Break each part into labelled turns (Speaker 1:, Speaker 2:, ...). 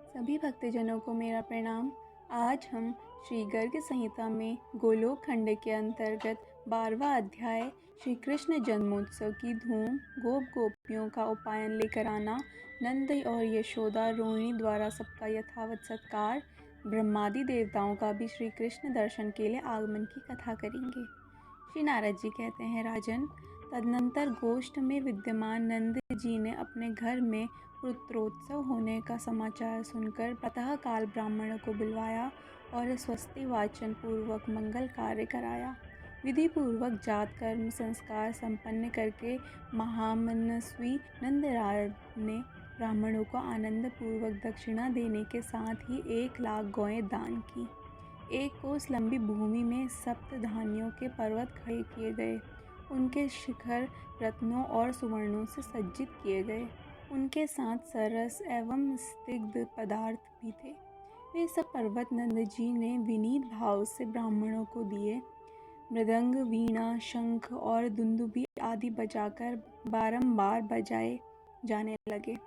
Speaker 1: सभी भक्तजनों को मेरा प्रणाम। आज हम श्री गर्ग संहिता में गोलोक खंड के अंतर्गत 12वां अध्याय श्री कृष्ण जन्मोत्सव की धूम, गोप गोपियों का उपायन लेकर आना, नंद और यशोदा रोहिणी द्वारा सबका यथावत सत्कार, ब्रह्मादि देवताओं का भी श्री कृष्ण दर्शन के लिए आगमन की कथा करेंगे। श्री नारद जी कहते हैं, राजन, तदनंतर गोष्ठ में विद्यमान नंद जी ने अपने घर में पुत्रोत्सव होने का समाचार सुनकर प्रातः काल ब्राह्मणों को बुलवाया और स्वस्ति वाचन पूर्वक मंगल कार्य कराया। विधि पूर्वक जात कर्म संस्कार संपन्न करके महामनस्वी नंदराज ने ब्राह्मणों को आनंद पूर्वक दक्षिणा देने के साथ ही 1,00,000 गौएं दान की। 1 कोस लंबी भूमि में सप्त धान्यों के पर्वत खड़े किए गए। उनके शिखर रत्नों और सुवर्णों से सज्जित किए गए। उनके साथ सरस एवं स्निग्ध पदार्थ भी थे। वे सब पर्वत नंद जी ने विनीत भाव से ब्राह्मणों को दिए। मृदंग, वीणा, शंख और दुंदुभी आदि बजाकर बारंबार बजाए जाने लगे।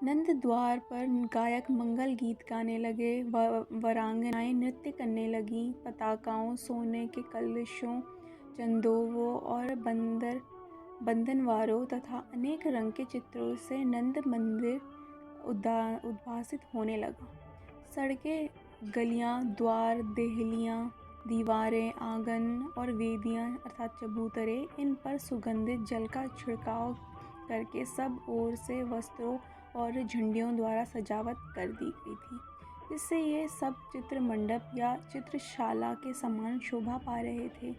Speaker 1: नंद द्वार पर गायक मंगल गीत गाने लगे। वरांगनाएं नृत्य करने लगीं। पताकाओं, सोने के कलशों, चंदोवों और बंधनवारों तथा अनेक रंग के चित्रों से नंद मंदिर उद्भासित होने लगा। सड़कें, गलियां, द्वार, देहलियां, दीवारें, आंगन और वेदियां अर्थात चबूतरे, इन पर सुगंधित जल का छिड़काव करके सब ओर से वस्त्रों और झंडियों द्वारा सजावट कर दी गई थी, जिससे ये सब चित्र मंडप या चित्रशाला के समान शोभा पा रहे थे।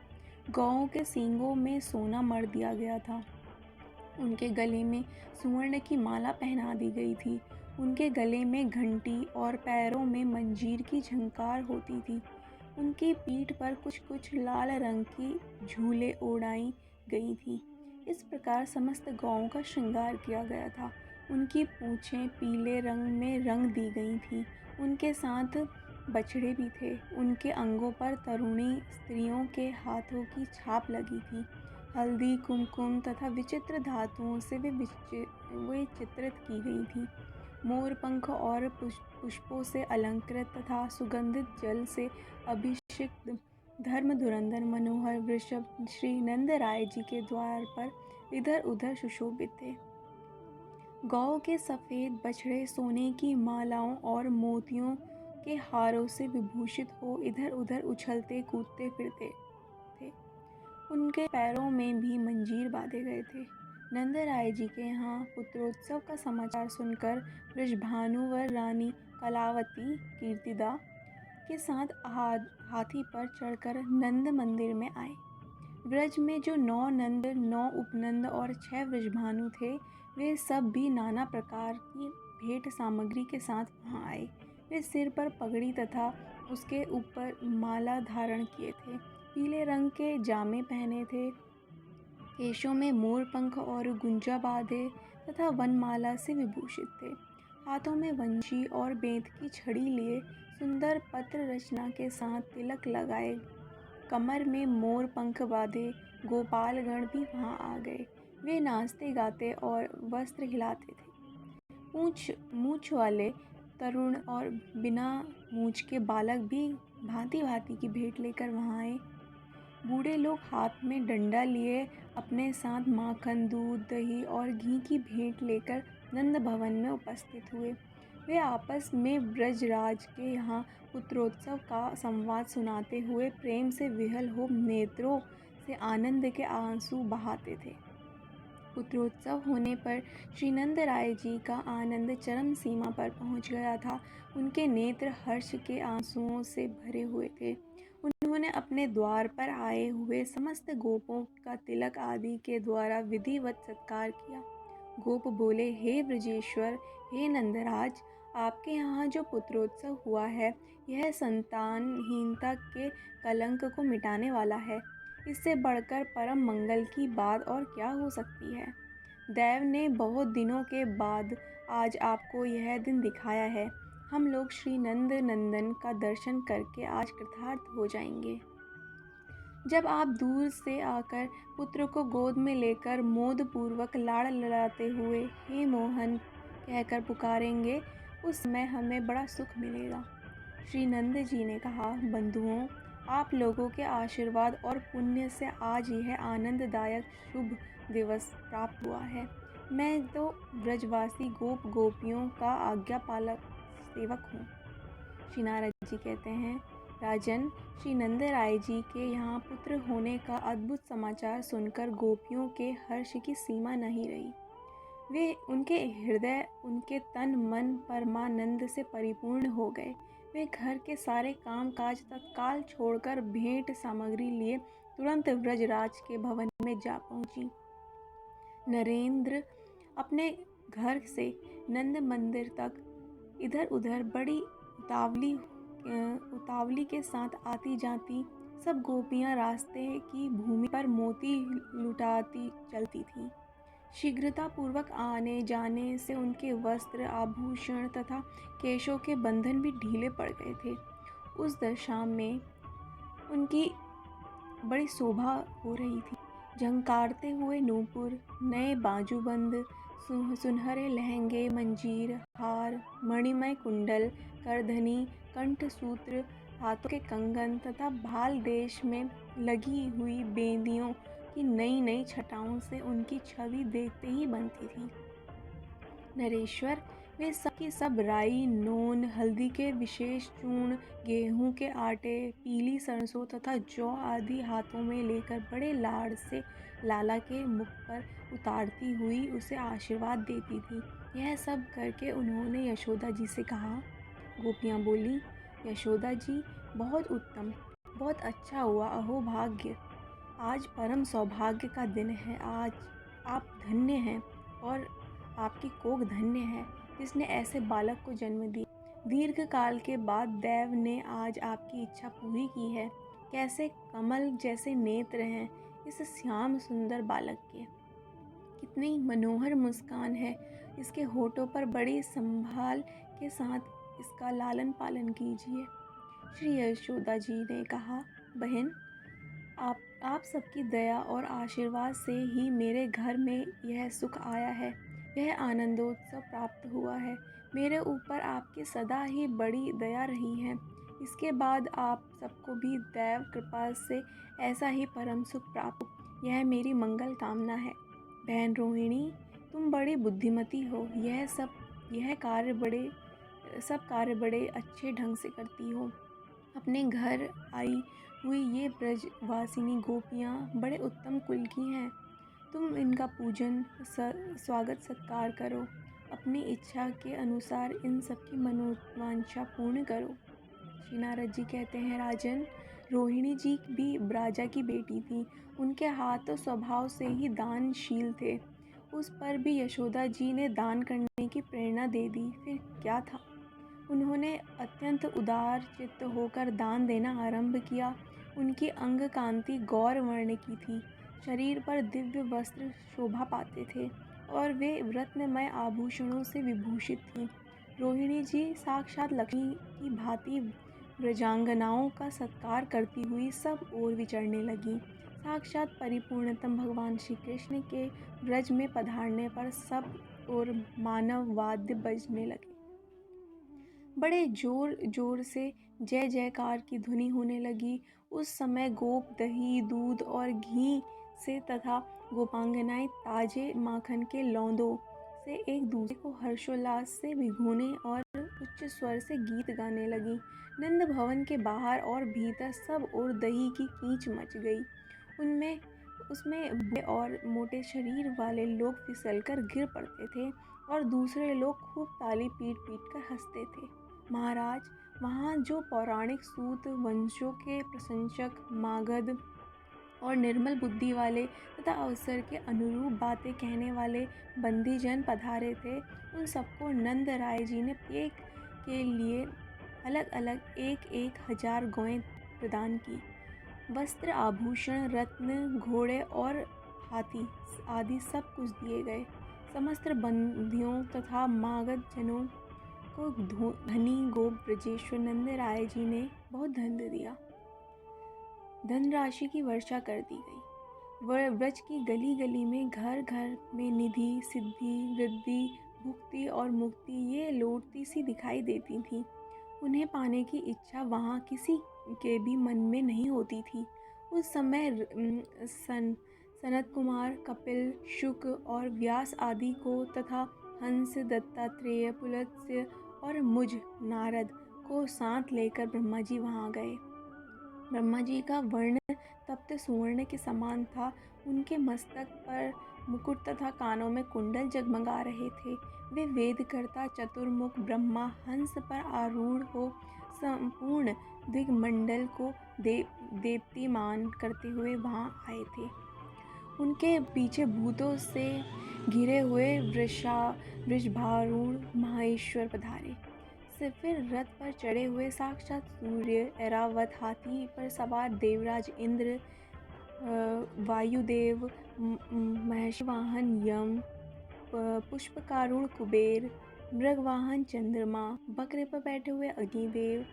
Speaker 1: गौओं के सींगों में सोना मढ़ दिया गया था। उनके गले में सुवर्ण की माला पहना दी गई थी। उनके गले में घंटी और पैरों में मंजीर की झंकार होती थी। उनकी पीठ पर कुछ कुछ लाल रंग की झूले ओढ़ाई गई थी। इस प्रकार समस्त गौओं का श्रृंगार किया गया था। उनकी पूँछें पीले रंग में रंग दी गई थीं। उनके साथ बछड़े भी थे। उनके अंगों पर तरुणी स्त्रियों के हाथों की छाप लगी थी। हल्दी, कुमकुम तथा विचित्र धातुओं से वे चित्रित की गई थी। मोर पंख और पुष्पों से अलंकृत तथा सुगंधित जल से अभिषिक्त धर्म धुरंधर मनोहर वृषभ श्री नंद राय जी के द्वार पर इधर उधर सुशोभित थे। गौ के सफ़ेद बछड़े सोने की मालाओं और मोतियों के हारों से विभूषित हो इधर उधर उछलते कूदते फिरते थे। उनके पैरों में भी मंजीर बांधे गए थे। नंद राय जी के यहाँ पुत्रोत्सव का समाचार सुनकर वृषभानुवर रानी कलावती कीर्तिदा के साथ हाथी पर चढ़कर नंद मंदिर में आए। ब्रज में जो 9 नंद, 9 उपनंद और 6 वृषभानु थे, वे सब भी नाना प्रकार की भेंट सामग्री के साथ वहाँ आए। वे सिर पर पगड़ी तथा उसके ऊपर माला धारण किए थे। पीले रंग के जामे पहने थे। केशों में मोर पंख और गुंजा बांधे तथा वनमाला से विभूषित थे। हाथों में वंशी और बेंत की छड़ी लिए सुंदर पत्र रचना के साथ तिलक लगाए कमर में मोर पंख बांधे गोपालगण भी वहाँ आ गए। वे नाचते गाते और वस्त्र हिलाते थे। मूछ वाले तरुण और बिना मूछ के बालक भी भांति भांति की भेंट लेकर वहाँ आए। बूढ़े लोग हाथ में डंडा लिए अपने साथ माखन, दूध, दही और घी की भेंट लेकर नंद भवन में उपस्थित हुए। वे आपस में ब्रजराज के यहाँ पुत्रोत्सव का संवाद सुनाते हुए प्रेम से विहल हो नेत्रों से आनंद के आंसू बहाते थे। पुत्रोत्सव होने पर श्री नंद राय जी का आनंद चरम सीमा पर पहुँच गया था। उनके नेत्र हर्ष के आंसुओं से भरे हुए थे। उन्होंने अपने द्वार पर आए हुए समस्त गोपों का तिलक आदि के द्वारा विधिवत सत्कार किया। गोप बोले, हे ब्रजेश्वर, हे नंदराज, आपके यहाँ जो पुत्रोत्सव हुआ है, यह संतानहीनता के कलंक को मिटाने वाला है। इससे बढ़कर परम मंगल की बात और क्या हो सकती है। देव ने बहुत दिनों के बाद आज आपको यह दिन दिखाया है। हम लोग श्री नंद नंदन का दर्शन करके आज कृतार्थ हो जाएंगे। जब आप दूर से आकर पुत्र को गोद में लेकर मोद पूर्वक लाड़ लड़ाते हुए हे मोहन कहकर पुकारेंगे, उस समय हमें बड़ा सुख मिलेगा। श्री नंद जी ने कहा, बंधुओं, आप लोगों के आशीर्वाद और पुण्य से आज यह आनंददायक शुभ दिवस प्राप्त हुआ है। मैं तो ब्रजवासी गोप गोपियों का आज्ञा पालक सेवक हूँ। श्री नारद जी कहते हैं, राजन, श्री नंद राय जी के यहाँ पुत्र होने का अद्भुत समाचार सुनकर गोपियों के हर्ष की सीमा नहीं रही। वे उनके हृदय, उनके तन मन परमानंद से परिपूर्ण हो गए। वे घर के सारे काम काज तत्काल छोड़कर भेंट सामग्री लिए तुरंत ब्रजराज के भवन में जा पहुंची। नरेंद्र अपने घर से नंद मंदिर तक इधर उधर बड़ी उतावली के साथ आती जाती। सब गोपियां रास्ते की भूमि पर मोती लुटाती चलती थीं। शीघ्रतापूर्वक आने जाने से उनके वस्त्र, आभूषण तथा केशों के बंधन भी ढीले पड़ गए थे। उस दशा में उनकी बड़ी शोभा हो रही थी। झंकारते हुए नूपुर, नए बाजूबंद, सुनहरे लहंगे, मंजीर, हार, मणिमय कुंडल, करधनी, कंठसूत्र, हाथों के कंगन तथा भाल देश में लगी हुई बेंदियों की नई नई छटाओं से उनकी छवि देखते ही बनती थी। नरेश्वर, वे सब की सब राई, नोन, हल्दी के विशेष चूर्ण, गेहूं के आटे, पीली सरसों तथा जौ आदि हाथों में लेकर बड़े लाड़ से लाला के मुख पर उतारती हुई उसे आशीर्वाद देती थी। यह सब करके उन्होंने यशोदा जी से कहा। गोपियाँ बोली, यशोदा जी, बहुत उत्तम, बहुत अच्छा हुआ, अहो भाग्य, आज परम सौभाग्य का दिन है। आज आप धन्य हैं और आपकी कोख धन्य है जिसने ऐसे बालक को जन्म दिया। दीर्घ काल के बाद देव ने आज आपकी इच्छा पूरी की है। कैसे कमल जैसे नेत्र हैं इस श्याम सुंदर बालक के, कितनी मनोहर मुस्कान है इसके होठों पर, बड़ी संभाल के साथ इसका लालन पालन कीजिए। श्री यशोदा जी ने कहा, बहन, आप सबकी दया और आशीर्वाद से ही मेरे घर में यह सुख आया है, यह आनंदोत्सव प्राप्त हुआ है। मेरे ऊपर आपकी सदा ही बड़ी दया रही है। इसके बाद आप सबको भी दैव कृपा से ऐसा ही परम सुख प्राप्त हो, यह मेरी मंगल कामना है। बहन रोहिणी, तुम बड़ी बुद्धिमती हो, सब कार्य बड़े अच्छे ढंग से करती हो। अपने घर आई हुई ये ब्रजवासिनी गोपियाँ बड़े उत्तम कुल की हैं। तुम इनका पूजन, स्वागत सत्कार करो। अपनी इच्छा के अनुसार इन सबकी मनोवांछा पूर्ण करो। श्री नारद जी कहते हैं, राजन, रोहिणी जी भी राजा की बेटी थी। उनके हाथ तो स्वभाव से ही दानशील थे। उस पर भी यशोदा जी ने दान करने की प्रेरणा दे दी। फिर क्या था, उन्होंने अत्यंत उदार चित्त होकर दान देना आरंभ किया। उनकी अंग कांति गौर वर्ण की थी, शरीर पर दिव्य वस्त्र शोभा पाते थे और वे रत्नमय आभूषणों से विभूषित थीं। रोहिणी जी साक्षात लक्ष्मी की भांति ब्रजांगनाओं का सत्कार करती हुई सब ओर विचरने लगीं। साक्षात परिपूर्णतम भगवान श्री कृष्ण के ब्रज में पधारने पर सब ओर मानव वाद्य बजने लगे। बड़े जोर जोर से जय जयकार की ध्वनि होने लगी। उस समय गोप दही, दूध और घी से तथा गोपांगनाएं ताजे माखन के लौंदों से एक दूसरे को हर्षोल्लास से भिगोने और उच्च स्वर से गीत गाने लगी। नंद भवन के बाहर और भीतर सब ओर दही की कीच मच गई। उसमें बड़े और मोटे शरीर वाले लोग फिसलकर गिर पड़ते थे और दूसरे लोग खूब ताली पीट पीट कर हंसते थे। महाराज, वहाँ जो पौराणिक सूत वंशों के प्रशंसक, मागध और निर्मल बुद्धि वाले तथा अवसर के अनुरूप बातें कहने वाले बंदीजन पधारे थे, उन सबको नंद राय जी ने प्रत्येक के लिए अलग अलग 1,000 गौएं प्रदान की। वस्त्र, आभूषण, रत्न, घोड़े और हाथी आदि सब कुछ दिए गए। समस्त बंदियों तथा मागध जनों को धनी गोप ब्रजेश्वर नंद राय जी ने बहुत धन दिया। धनराशि की वर्षा कर दी गई। वह ब्रज की गली गली में, घर घर में निधि, सिद्धि, वृद्धि, भुक्ति और मुक्ति ये लौटती सी दिखाई देती थी। उन्हें पाने की इच्छा वहाँ किसी के भी मन में नहीं होती थी। उस समय सनत कुमार, कपिल, शुक और व्यास आदि को तथा हंस, दत्तात्रेय, पुलत्स्य और मुझ नारद को साथ लेकर ब्रह्मा जी वहाँ गए। ब्रह्मा जी का वर्ण तप्त सुवर्ण के समान था। उनके मस्तक पर मुकुट तथा कानों में कुंडल जगमगा रहे थे। वे वेदकर्ता चतुर्मुख ब्रह्मा हंस पर आरूढ़ हो संपूर्ण दिग्मंडल को देदीप्यमान करते हुए वहाँ आए थे। उनके पीछे भूतों से घिरे हुए वृषभारूढ़ महेश्वर पधारे। फिर रथ पर चढ़े हुए साक्षात सूर्य, ऐरावत हाथी पर सवार देवराज इंद्र, वायुदेव, महेशवाहन यम, पुष्पकारूढ़ कुबेर, मृगवाहन चंद्रमा, बकरे पर बैठे हुए अग्निदेव,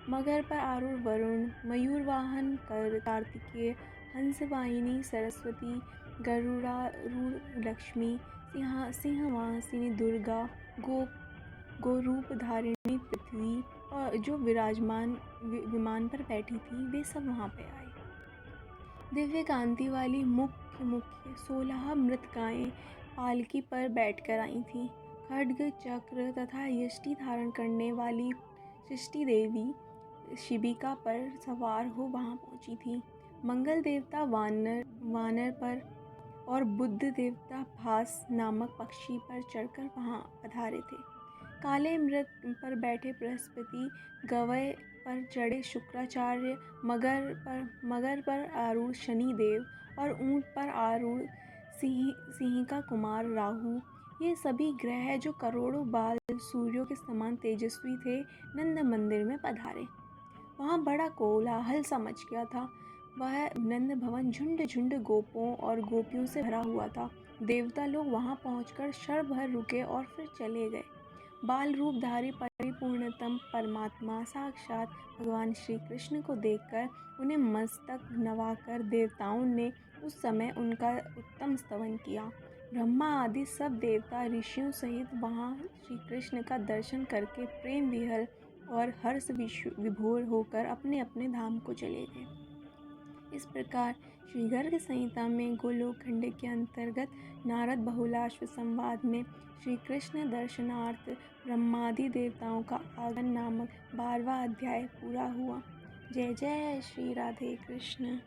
Speaker 1: मगर पर आरूढ़ वरुण, मयूरवाहन कार्तिकेय, हंसवाहिनी सरस्वती, गरुड़ारूढ़ लक्ष्मी, सिंहवासिनी दुर्गा, गोरूप धारिणी पृथ्वी और जो विराजमान विमान पर बैठी थी, वे सब वहाँ पे आए। दिव्य कांति वाली मुख्य 16 मृतकाएं पालकी पर बैठकर आई थीं। खड्ग, चक्र तथा यष्टि धारण करने वाली सृष्टि देवी शिबिका पर सवार हो वहाँ पहुँची थी। मंगल देवता वानर पर और बुद्ध देवता भास नामक पक्षी पर चढ़कर वहाँ पधारे थे। काले मृग पर बैठे बृहस्पति, गवय पर चढ़े शुक्राचार्य, मगर पर आरूढ़ शनिदेव और ऊंट पर आरूढ़ सिंहिका कुमार राहु, ये सभी ग्रह जो करोड़ों बाल सूर्यों के समान तेजस्वी थे, नंद मंदिर में पधारे। वहाँ बड़ा कोलाहल सा मच गया था। वह नंद भवन झुंड झुंड गोपों और गोपियों से भरा हुआ था। देवता लोग वहाँ पहुंचकर क्षण भर रुके और फिर चले गए। बाल रूपधारी परिपूर्णतम परमात्मा साक्षात भगवान श्री कृष्ण को देखकर उन्हें मस्तक नवाकर देवताओं ने उस समय उनका उत्तम स्तवन किया। ब्रह्मा आदि सब देवता ऋषियों सहित वहाँ श्री कृष्ण का दर्शन करके प्रेम विहल और हर्ष विभोर होकर अपने अपने धाम को चले गए। इस प्रकार श्री गर्ग संहिता में गोलोक खंड के अंतर्गत नारद बहुलाश्व संवाद में श्री कृष्ण दर्शनार्थ ब्रह्मादि देवताओं का आगमन नामक 12वां अध्याय पूरा हुआ। जय जय श्री राधे कृष्ण।